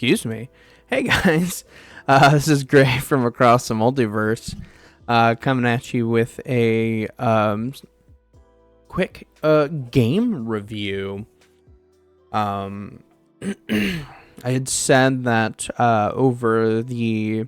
Excuse me. Hey guys, this is Gray from across the multiverse, coming at you with a quick game review. I had said that over the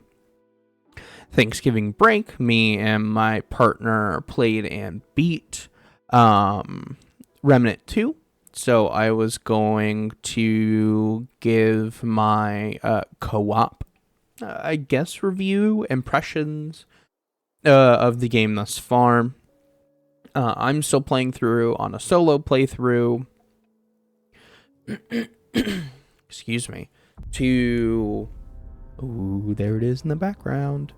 Thanksgiving break, me and my partner played and beat Remnant 2. So I was going to give my co-op, I guess, review, impressions of the game thus far. I'm still playing through on a solo playthrough. Excuse me. Ooh, there it is in the background.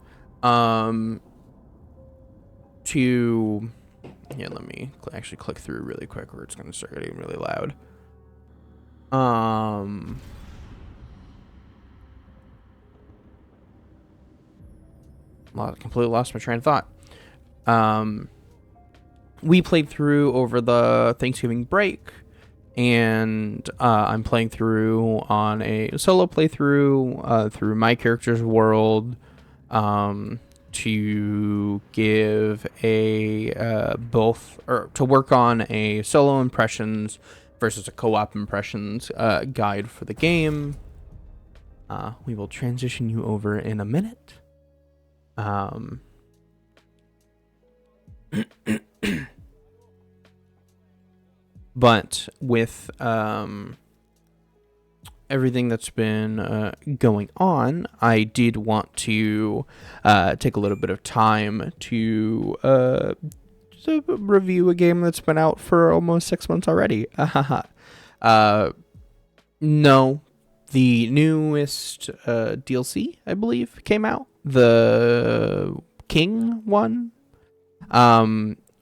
Yeah, let me actually click through really quick or it's going to start getting really loud. Completely lost my train of thought. We played through over the Thanksgiving break, and I'm playing through on a solo playthrough through my character's world. To give a to work on a solo impressions versus a co-op impressions guide for the game. We will transition you over in a minute. But with everything that's been going on, I did want to take a little bit of time to review a game that's been out for almost 6 months already. No, the newest DLC, I believe, came out. The King one.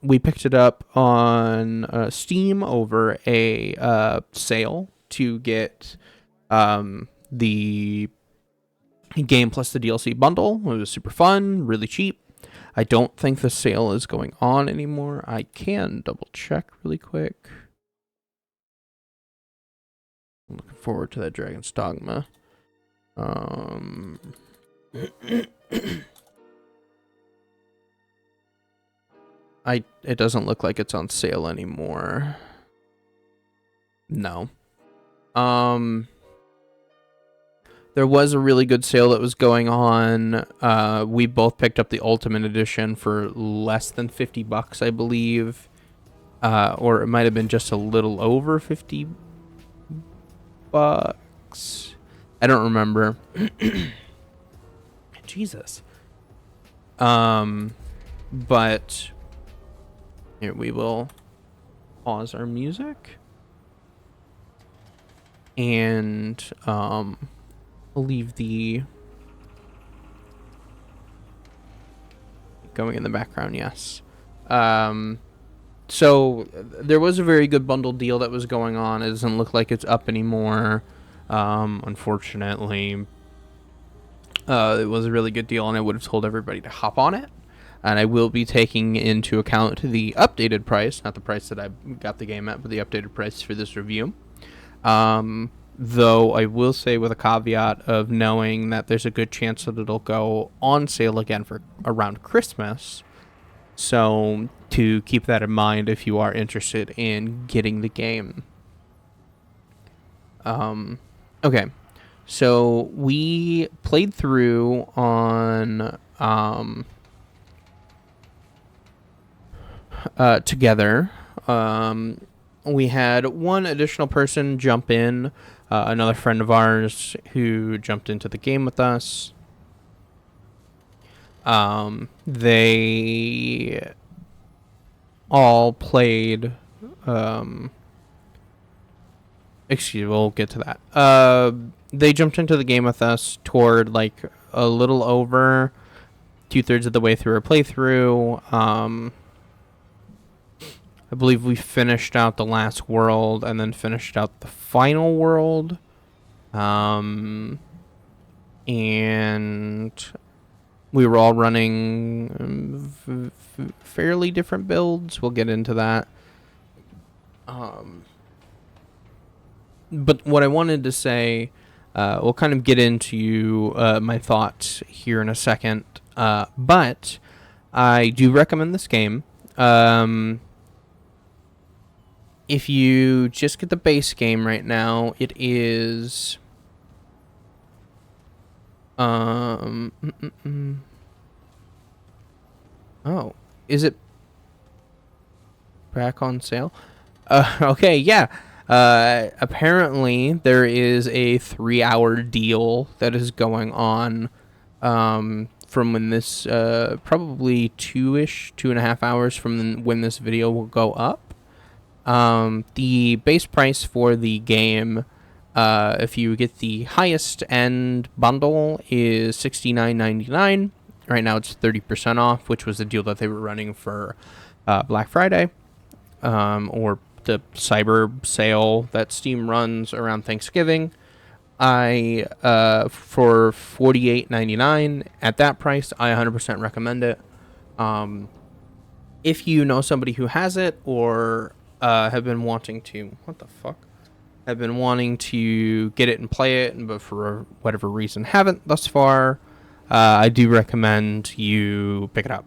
We picked it up on Steam over a sale to get the game plus the DLC bundle. It was super fun, really cheap. I don't think the sale is going on anymore. I can double check really quick. I'm looking forward to that Dragon's Dogma. It doesn't look like it's on sale anymore. No. There was a really good sale that was going on. We both picked up the Ultimate Edition for less than $50, I believe. Or it might have been just a little over $50. I don't remember. Jesus. But here we will pause our music. And I'll leave the going in the background, yes. So there was a very good bundle deal that was going on. It doesn't look like it's up anymore, unfortunately. It was a really good deal, and I would have told everybody to hop on it. And I will be taking into account the updated price, not the price that I got the game at, but the updated price for this review. Though I will say with a caveat of knowing that there's a good chance that it'll go on sale again for around Christmas. So to keep that in mind if you are interested in getting the game. Okay. So we played through on together. We had one additional person jump in, another friend of ours who jumped into the game with us. They all played, we'll get to that. They jumped into the game with us toward like a little over 2/3 of the way through our playthrough. I believe we finished out the last world and then finished out the final world. And we were all running fairly different builds. We'll get into that. But what I wanted to say We'll kind of get into my thoughts here in a second, but I do recommend this game. If you just get the base game right now, it is oh, is it back on sale? Okay, yeah. Apparently there is a 3-hour deal that is going on from when this probably 2.5 hours from when this video will go up. The base price for the game, if you get the highest end bundle, is $69.99. Right now it's 30% off, which was the deal that they were running for Black Friday, or the cyber sale that Steam runs around Thanksgiving. For $48.99 at that price, I 100% recommend it. If you know somebody who has it, or have been wanting to get it and play it, but for whatever reason haven't thus far, I do recommend you pick it up.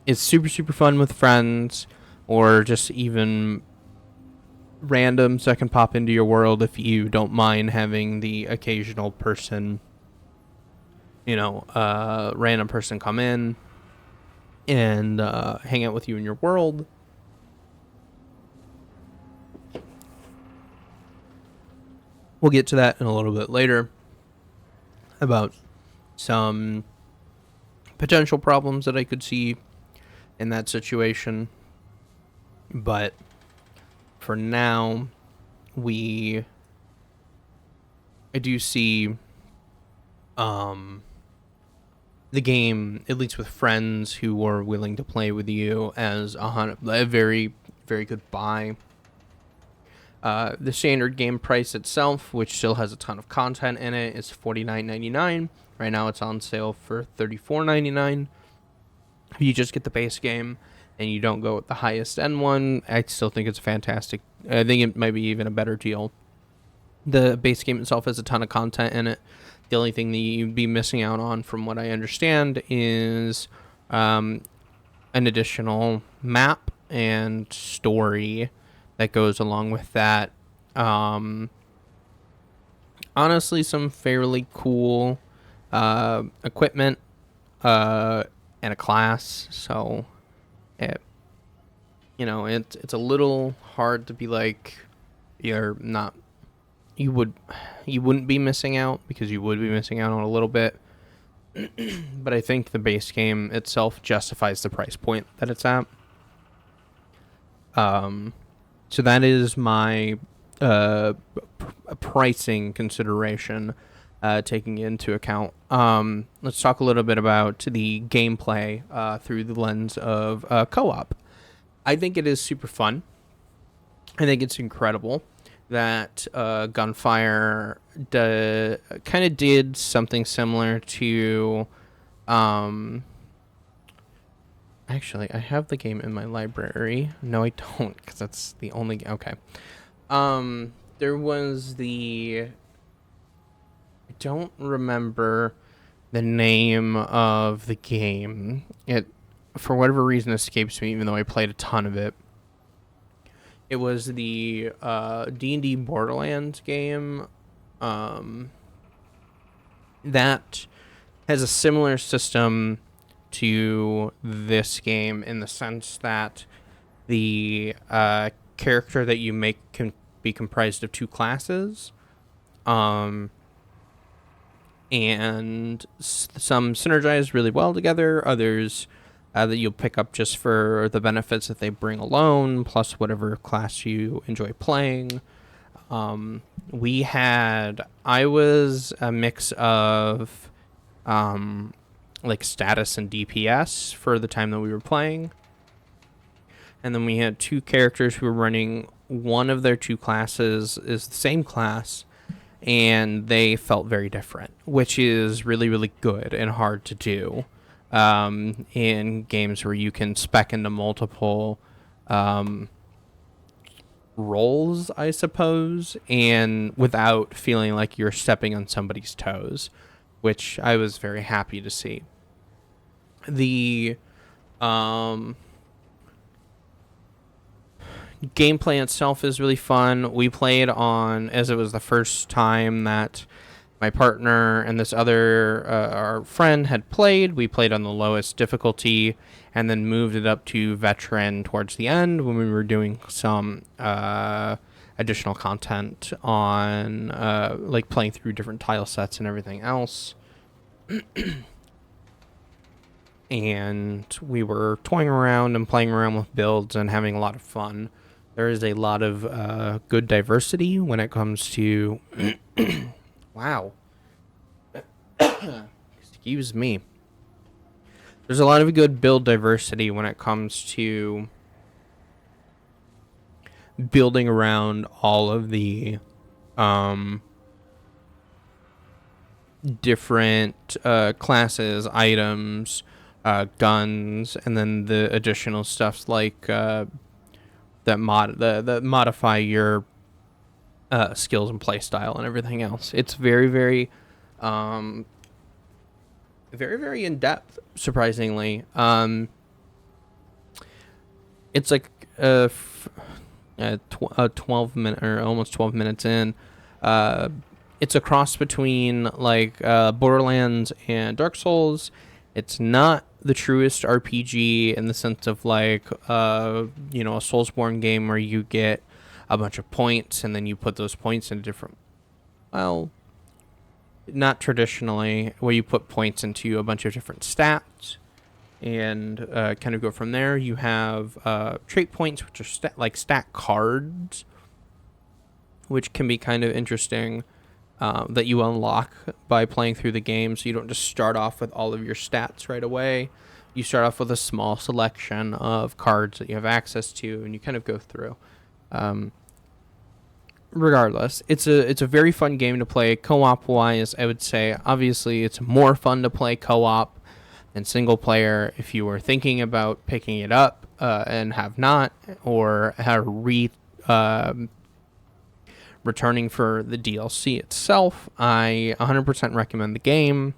It's super, super fun with friends, or just even randoms that can pop into your world if you don't mind having the occasional person, random person come in and hang out with you in your world. We'll get to that in a little bit later about some potential problems that I could see in that situation. But for now, I do see the game, at least with friends who are willing to play with you, as a very, very good buy. The standard game price itself, which still has a ton of content in it, is $49.99. Right now it's on sale for $34.99. If you just get the base game and you don't go with the highest end one, I still think it's fantastic. I think it might be even a better deal. The base game itself has a ton of content in it. The only thing that you'd be missing out on, from what I understand, is an additional map and story that goes along with that. Honestly, some fairly cool equipment and a class. So it's a little hard to be like you wouldn't be missing out, because you would be missing out on a little bit. But I think the base game itself justifies the price point that it's at. So that is my pricing consideration, taking into account. Let's talk a little bit about the gameplay through the lens of co-op. I think it is super fun. I think it's incredible that Gunfire kind of did something similar to... Actually, I have the game in my library. No, I don't, because that's the only... Okay. There was I don't remember the name of the game. It, for whatever reason, escapes me, even though I played a ton of it. It was the D&D Borderlands game. That has a similar system to this game, in the sense that the character that you make can be comprised of two classes, and some synergize really well together, others that you'll pick up just for the benefits that they bring alone, plus whatever class you enjoy playing. I was a mix of like status and DPS for the time that we were playing. And then we had two characters who were running one of their two classes is the same class, and they felt very different, which is really, really good and hard to do in games where you can spec into multiple roles, I suppose, and without feeling like you're stepping on somebody's toes, which I was very happy to see. The gameplay itself is really fun. We played on, as it was the first time that my partner and this other our friend had played. We played on the lowest difficulty and then moved it up to veteran towards the end when we were doing some additional content on like playing through different tile sets and everything else. And we were toying around and playing around with builds and having a lot of fun. There is a lot of good diversity when it comes to wow. Excuse me. There's a lot of good build diversity when it comes to building around all of the different classes, items, guns, and then the additional stuff like that modify your skills and playstyle and everything else. It's very, very very in-depth, surprisingly. It's like 12 minute or almost 12 minutes in. It's a cross between like Borderlands and Dark Souls. It's not the truest RPG in the sense of like a Soulsborne game where you get a bunch of points and then you put those points into different, well, not traditionally, where you put points into a bunch of different stats and kind of go from there. You have trait points, which are like stat cards, which can be kind of interesting, that you unlock by playing through the game. So you don't just start off with all of your stats right away. You start off with a small selection of cards that you have access to, and you kind of go through. Regardless, it's a very fun game to play co-op wise. I would say obviously it's more fun to play co-op than single player. If you were thinking about picking it up and have not, or have returning for the DLC itself, I 100% recommend the game.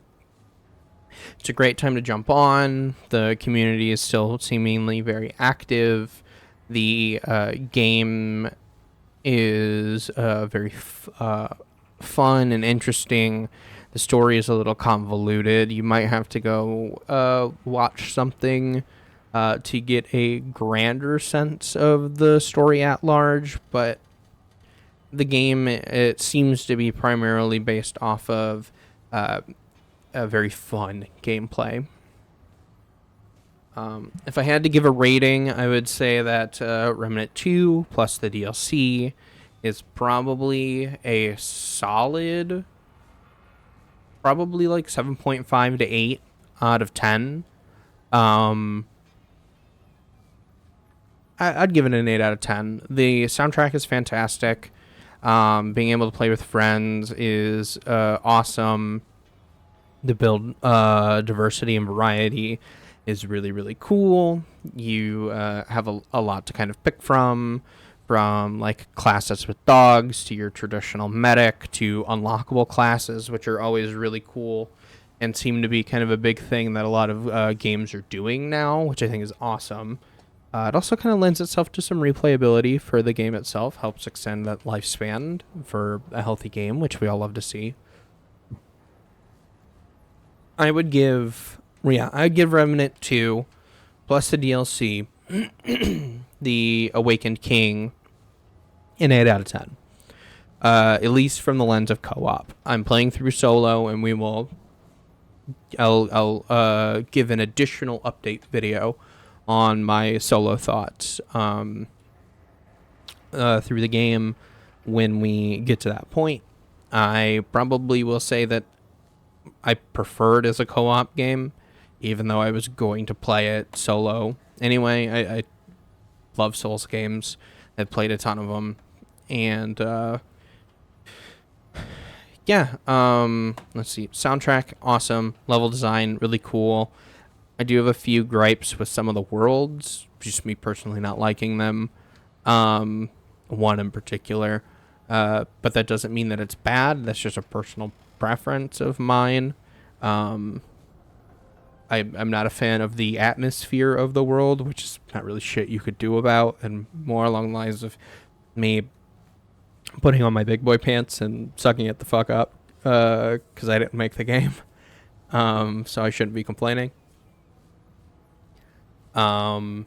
It's a great time to jump on. The community is still seemingly very active. The game is very fun and interesting. The story is a little convoluted. You might have to go watch something to get a grander sense of the story at large, but the game, it seems to be primarily based off of a very fun gameplay. If I had to give a rating, I would say that Remnant 2 plus the DLC is probably a solid, probably like 7.5 to 8 out of 10. I'd give it an 8 out of 10. The soundtrack is fantastic. Being able to play with friends is awesome. The build diversity and variety is really, really cool. You have a lot to kind of pick from like classes with dogs to your traditional medic to unlockable classes, which are always really cool and seem to be kind of a big thing that a lot of games are doing now, which I think is awesome. It also kind of lends itself to some replayability for the game itself, helps extend that lifespan for a healthy game, which we all love to see. I'd give Remnant 2 plus the DLC, The Awakened King, an 8 out of 10. At least from the lens of co-op. I'm playing through solo, and I'll give an additional update video on my solo thoughts through the game when we get to that point. I probably will say that I prefer it as a co-op game, even though I was going to play it solo. Anyway, I love Souls games. I've played a ton of them. And, yeah, let's see. Soundtrack, awesome. Level design, really cool. I do have a few gripes with some of the worlds, just me personally not liking them. one in particular. But that doesn't mean that it's bad. That's just a personal preference of mine. I'm not a fan of the atmosphere of the world, which is not really shit you could do about, and more along the lines of me putting on my big boy pants and sucking it the fuck up because I didn't make the game. So I shouldn't be complaining. Though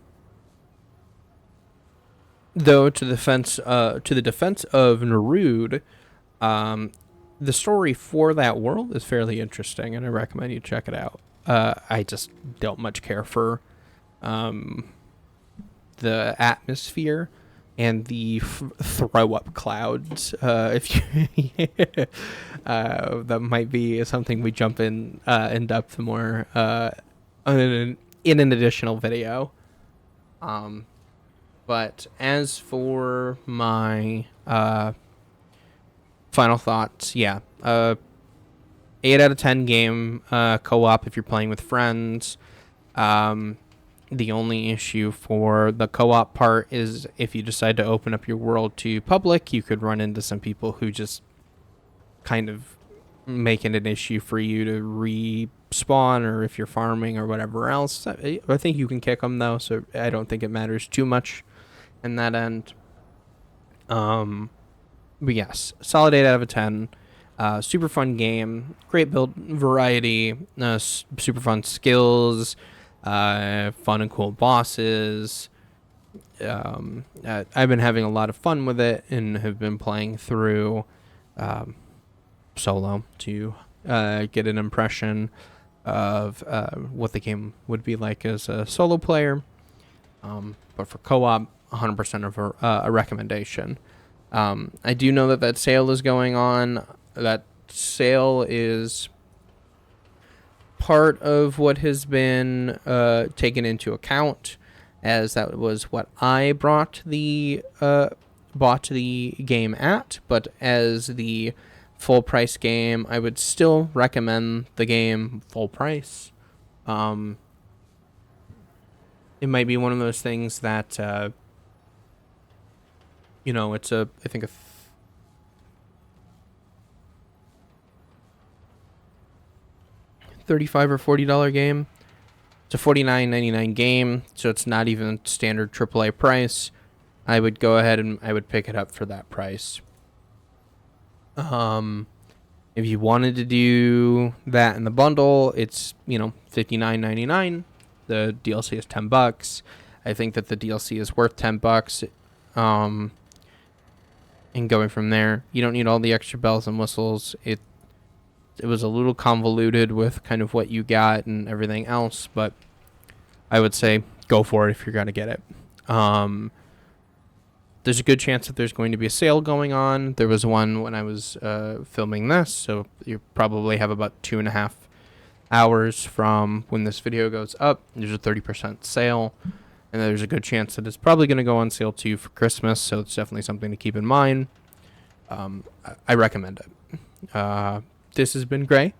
to the defense of Nerud, the story for that world is fairly interesting, and I recommend you check it out. I just don't much care for the atmosphere and the throw up clouds. If you that might be something we jump in depth more in an additional video. But as for my final thoughts, yeah, 8 out of 10 game co-op if you're playing with friends. The only issue for the co-op part is if you decide to open up your world to public, you could run into some people who just kind of make it an issue for you to respawn, or if you're farming or whatever else. I think you can kick them though, so I don't think it matters too much in that end. But yes, solid 8 out of 10. Super fun game, great build variety, super fun skills, fun and cool bosses. I've been having a lot of fun with it and have been playing through solo to get an impression of what the game would be like as a solo player. But for co-op, 100% of a recommendation. I do know that sale is going on. That sale is part of what has been taken into account, as that was what I bought the game at. But as the full price game, I would still recommend the game full price. It might be one of those things that it's I think a $35 or $40 game. It's a $49.99 game, so it's not even standard AAA price. I would go ahead and I would pick it up for that price. If you wanted to do that in the bundle, it's $59.99. The DLC is $10. I think that the DLC is worth $10. And going from there, you don't need all the extra bells and whistles. It was a little convoluted with kind of what you got and everything else, but I would say go for it if you're going to get it. There's a good chance that there's going to be a sale going on. There was one when I was filming this, so you probably have about 2.5 hours from when this video goes up. There's a 30% sale, and there's a good chance that it's probably going to go on sale too for Christmas, so it's definitely something to keep in mind. I recommend it. This has been Gray,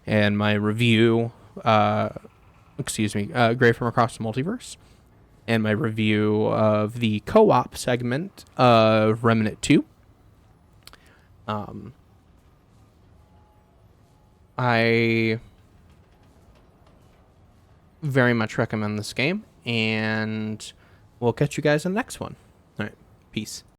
and my review, Gray from Across the Multiverse, and my review of the co-op segment of Remnant 2. I very much recommend this game, and we'll catch you guys in the next one. All right, peace.